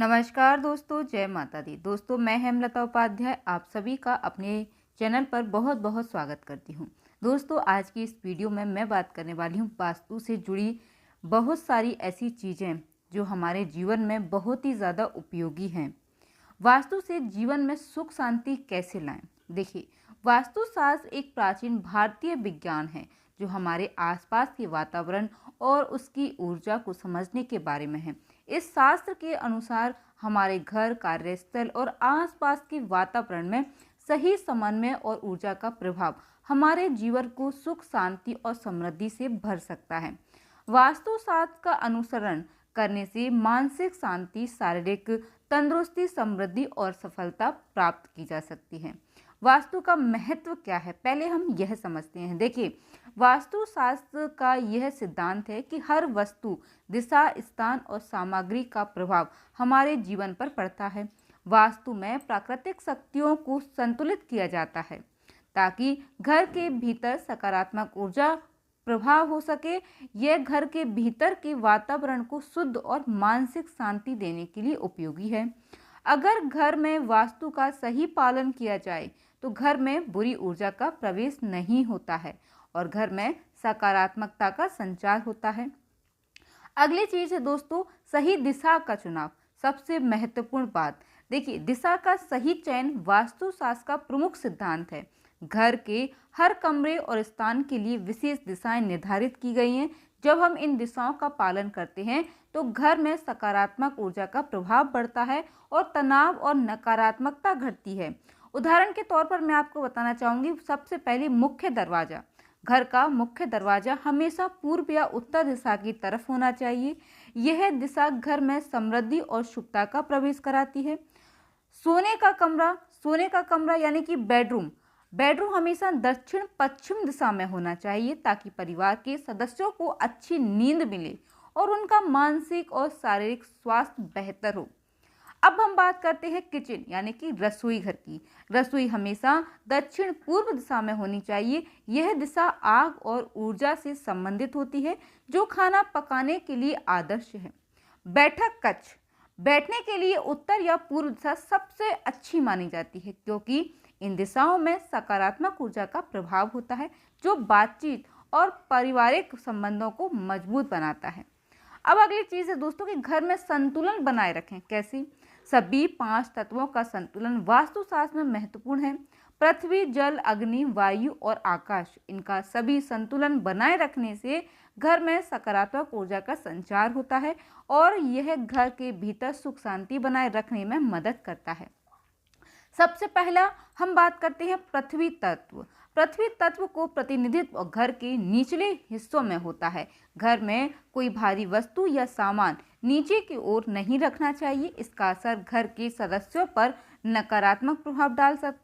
नमस्कार दोस्तों, जय माता दी। दोस्तों, मैं हेमलता उपाध्याय आप सभी का अपने चैनल पर बहुत बहुत स्वागत करती हूँ। दोस्तों, आज की इस वीडियो में मैं बात करने वाली हूँ वास्तु से जुड़ी बहुत सारी ऐसी चीज़ें जो हमारे जीवन में बहुत ही ज़्यादा उपयोगी हैं। वास्तु से जीवन में सुख शांति कैसे लाएं? देखिए, वास्तुशास्त्र एक प्राचीन भारतीय विज्ञान है जो हमारे आसपास के वातावरण और उसकी ऊर्जा को समझने के बारे में है। इस शास्त्र के अनुसार हमारे घर, कार्यस्थल और आसपास के वातावरण में सही समन्वय और ऊर्जा का प्रभाव हमारे जीवन को सुख, शांति और समृद्धि से भर सकता है। वास्तुशास्त्र का अनुसरण करने से मानसिक शांति, शारीरिक तंदुरुस्ती, समृद्धि और सफलता प्राप्त की जा सकती है। वास्तु का महत्व क्या है, पहले हम यह समझते हैं। देखिए, वास्तुशास्त्र का यह सिद्धांत है कि हर वस्तु, दिशा, स्थान और सामग्री का प्रभाव हमारे जीवन पर पड़ता है। वास्तु में प्राकृतिक शक्तियों को संतुलित किया जाता है ताकि घर के भीतर सकारात्मक ऊर्जा प्रभाव हो सके। यह घर के भीतर के वातावरण को शुद्ध और मानसिक शांति देने के लिए उपयोगी है। अगर घर में वास्तु का सही पालन किया जाए तो घर में बुरी ऊर्जा का प्रवेश नहीं होता है और घर में सकारात्मकता का संचार होता है। अगली चीज है दोस्तों, सही दिशा का चुनाव। सबसे महत्वपूर्ण बात, देखिए, दिशा का सही चयन वास्तुशास्त्र का प्रमुख सिद्धांत है। घर के हर कमरे और स्थान के लिए विशेष दिशाएं निर्धारित की गई हैं। जब हम इन दिशाओं का पालन करते हैं तो घर में सकारात्मक ऊर्जा का प्रभाव बढ़ता है और तनाव और नकारात्मकता घटती है। उदाहरण के तौर पर मैं आपको बताना चाहूँगी, सबसे पहले मुख्य दरवाजा। घर का मुख्य दरवाजा हमेशा पूर्व या उत्तर दिशा की तरफ होना चाहिए। यह दिशा घर में समृद्धि और शुभता का प्रवेश कराती है। सोने का कमरा यानी कि बेडरूम हमेशा दक्षिण पश्चिम दिशा में होना चाहिए ताकि परिवार के सदस्यों को अच्छी नींद मिले और उनका मानसिक और शारीरिक स्वास्थ्य बेहतर हो। अब हम बात करते हैं किचन यानी कि रसोई घर की। रसोई हमेशा दक्षिण पूर्व दिशा में होनी चाहिए। यह दिशा आग और ऊर्जा से संबंधित होती है जो खाना पकाने के लिए आदर्श है। बैठक कक्ष, बैठने के लिए उत्तर या पूर्व दिशा सबसे अच्छी मानी जाती है क्योंकि इन दिशाओं में सकारात्मक ऊर्जा का प्रभाव होता है जो बातचीत और पारिवारिक संबंधों को मजबूत बनाता है। अब अगली चीज है दोस्तों कि घर में संतुलन बनाए रखें। कैसे? सभी 5 तत्वों का संतुलन वास्तुशास्त्र में महत्वपूर्ण है। पृथ्वी, जल, अग्नि, वायु और आकाश, इनका सभी संतुलन बनाए रखने से घर में सकारात्मक ऊर्जा का संचार होता है और यह घर के भीतर सुख शांति बनाए रखने में मदद करता है। सबसे पहला हम बात करते हैं पृथ्वी तत्व। पृथ्वी तत्व को प्रतिनिधित्व घर के निचले हिस्सों में होता है। घर में कोई भारी वस्तु या सामान नीचे की ओर नहीं रखना चाहिए। इसका असर घर के सदस्यों पर नकारात्मक प्रभाव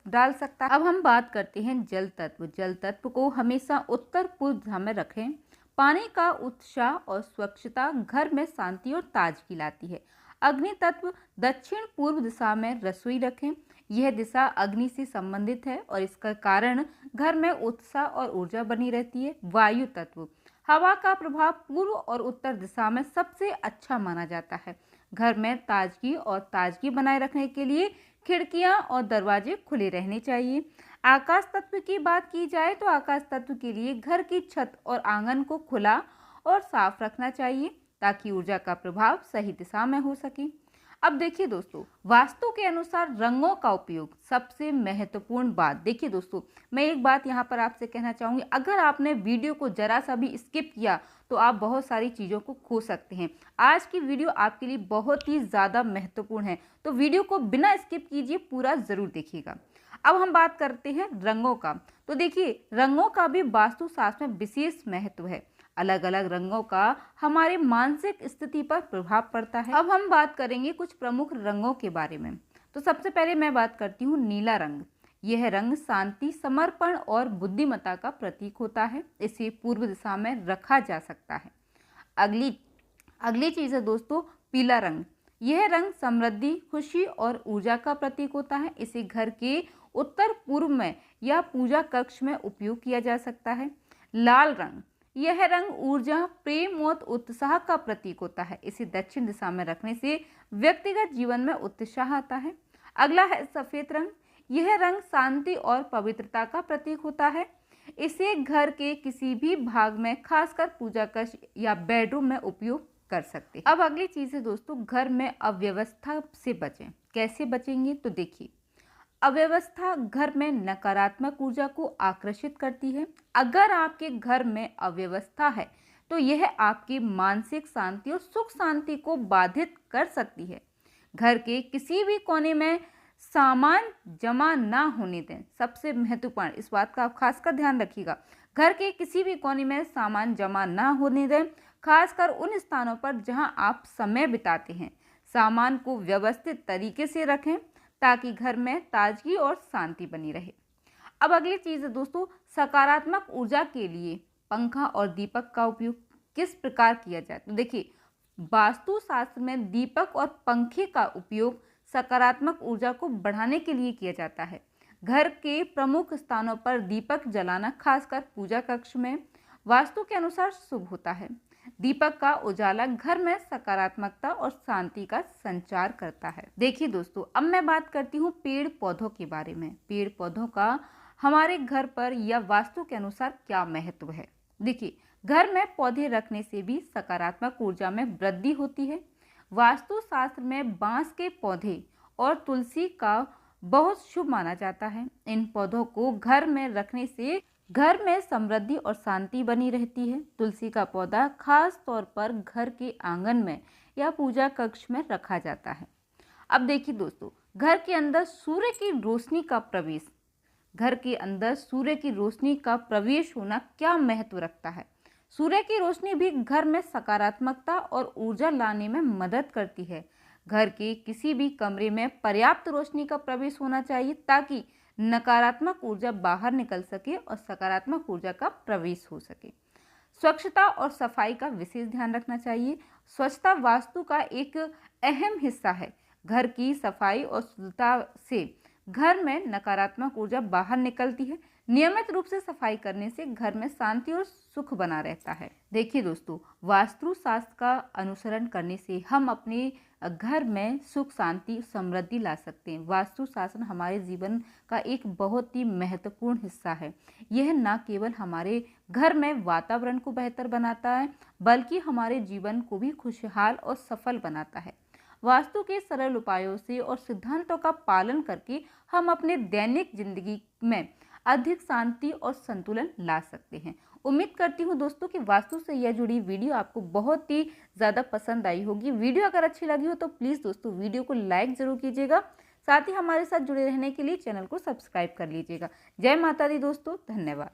डाल सकता है। अब हम बात करते हैं जल तत्व। जल तत्व को हमेशा उत्तर पूर्व दिशा में रखें। पानी का उत्साह और स्वच्छता घर में शांति और ताजगी लाती है। अग्नि तत्व दक्षिण पूर्व दिशा में रसोई रखें। यह दिशा अग्नि से संबंधित है और इसका कारण घर में उत्साह और ऊर्जा बनी रहती है। वायु तत्व हवा का प्रभाव पूर्व और उत्तर दिशा में सबसे अच्छा माना जाता है। घर में ताजगी बनाए रखने के लिए खिड़कियां और दरवाजे खुले रहने चाहिए। आकाश तत्व की बात की जाए तो आकाश तत्व के लिए घर की छत और आंगन को खुला और साफ रखना चाहिए ताकि ऊर्जा का प्रभाव सही दिशा में हो सके। अब देखिए दोस्तों, वास्तु के अनुसार रंगों का उपयोग सबसे महत्वपूर्ण बात। देखिए दोस्तों, मैं एक बात यहाँ पर आपसे कहना चाहूँगी, अगर आपने वीडियो को जरा सा भी स्किप किया तो आप बहुत सारी चीज़ों को खो सकते हैं। आज की वीडियो आपके लिए बहुत ही ज़्यादा महत्वपूर्ण है, तो वीडियो को बिना स्किप कीजिए, पूरा ज़रूर देखिएगा। अब हम बात करते हैं रंगों का। तो देखिए, रंगों का भी वास्तुशास्त्र में विशेष महत्व है। अलग अलग रंगों का हमारे मानसिक स्थिति पर प्रभाव पड़ता है। अब हम बात करेंगे कुछ प्रमुख रंगों के बारे में। तो सबसे पहले मैं बात करती हूँ नीला रंग। यह रंग शांति, समर्पण और बुद्धिमत्ता का प्रतीक होता है। इसे पूर्व दिशा में रखा जा सकता है। अगली चीज है दोस्तों पीला रंग। यह रंग समृद्धि, खुशी और ऊर्जा का प्रतीक होता है। इसे घर के उत्तर पूर्व में या पूजा कक्ष में उपयोग किया जा सकता है। लाल रंग, यह रंग ऊर्जा, प्रेम और उत्साह का प्रतीक होता है। इसे दक्षिण दिशा में रखने से व्यक्तिगत जीवन में उत्साह आता है। अगला है सफेद रंग। यह रंग शांति और पवित्रता का प्रतीक होता है। इसे घर के किसी भी भाग में, खासकर पूजा कक्ष या बेडरूम में उपयोग कर सकते हैं। अब अगली चीज है दोस्तों, घर में अव्यवस्था से बचें। कैसे बचेंगे तो देखिए, अव्यवस्था घर में नकारात्मक ऊर्जा को आकर्षित करती है। अगर आपके घर में अव्यवस्था है तो यह आपकी मानसिक शांति और सुख शांति को बाधित कर सकती है। घर के किसी भी कोने में सामान जमा ना होने दें। सबसे महत्वपूर्ण, इस बात का आप खासकर ध्यान रखिएगा। घर के किसी भी कोने में सामान जमा ना होने दें, खासकर उन स्थानों पर जहां आप समय बिताते हैं। सामान को व्यवस्थित तरीके से रखें ताकि घर में ताजगी और शांति बनी रहे। अब अगली चीज है दोस्तों, सकारात्मक ऊर्जा के लिए पंखा और दीपक का उपयोग किस प्रकार किया जाए तो देखिए, वास्तुशास्त्र में दीपक और पंखे का उपयोग सकारात्मक ऊर्जा को बढ़ाने के लिए किया जाता है। घर के प्रमुख स्थानों पर दीपक जलाना, खासकर पूजा कक्ष में, वास्तु के अनुसार शुभ होता है। दीपक का उजाला घर में सकारात्मकता और शांति का संचार करता है। देखिए दोस्तों, अब मैं बात करती हूँ पेड़ पौधों के बारे में। पेड़ पौधों का हमारे घर पर या वास्तु के अनुसार क्या महत्व है। देखिए, घर में पौधे रखने से भी सकारात्मक ऊर्जा में वृद्धि होती है। वास्तुशास्त्र में बांस के पौधे और तुलसी का बहुत शुभ माना जाता है। इन पौधों को घर में रखने से घर में समृद्धि और शांति बनी रहती है। तुलसी का पौधा खास तौर पर घर के आंगन में या पूजा कक्ष में रखा जाता है। अब देखिए दोस्तों, घर के अंदर सूर्य की रोशनी का प्रवेश, घर के अंदर सूर्य की रोशनी का प्रवेश होना क्या महत्व रखता है। सूर्य की रोशनी भी घर में सकारात्मकता और ऊर्जा लाने में मदद करती है। घर के किसी भी कमरे में पर्याप्त रोशनी का प्रवेश होना चाहिए ताकि नकारात्मक ऊर्जा बाहर निकल सके और सकारात्मक ऊर्जा का प्रवेश हो सके। स्वच्छता और सफाई का विशेष ध्यान रखना चाहिए। स्वच्छता वास्तु का एक अहम हिस्सा है। घर की सफाई और शुद्धता से घर में नकारात्मक ऊर्जा बाहर निकलती है। नियमित रूप से सफाई करने से घर में शांति और सुख बना रहता है। देखिए दोस्तों, वास्तुशास्त्र का अनुसरण करने से हम अपने घर में सुख शांति समृद्धि ला सकते हैं। वास्तुशास्त्र हमारे जीवन का एक बहुत ही महत्वपूर्ण हिस्सा है। यह न केवल हमारे घर में वातावरण को बेहतर बनाता है बल्कि हमारे जीवन को भी खुशहाल और सफल बनाता है। वास्तु के सरल उपायों से और सिद्धांतों का पालन करके हम अपने दैनिक जिंदगी में अधिक शांति और संतुलन ला सकते हैं। उम्मीद करती हूँ दोस्तों कि वास्तु से यह जुड़ी वीडियो आपको बहुत ही ज़्यादा पसंद आई होगी। वीडियो अगर अच्छी लगी हो तो प्लीज़ दोस्तों वीडियो को लाइक ज़रूर कीजिएगा। साथ ही हमारे साथ जुड़े रहने के लिए चैनल को सब्सक्राइब कर लीजिएगा। जय माता दी दोस्तों, धन्यवाद।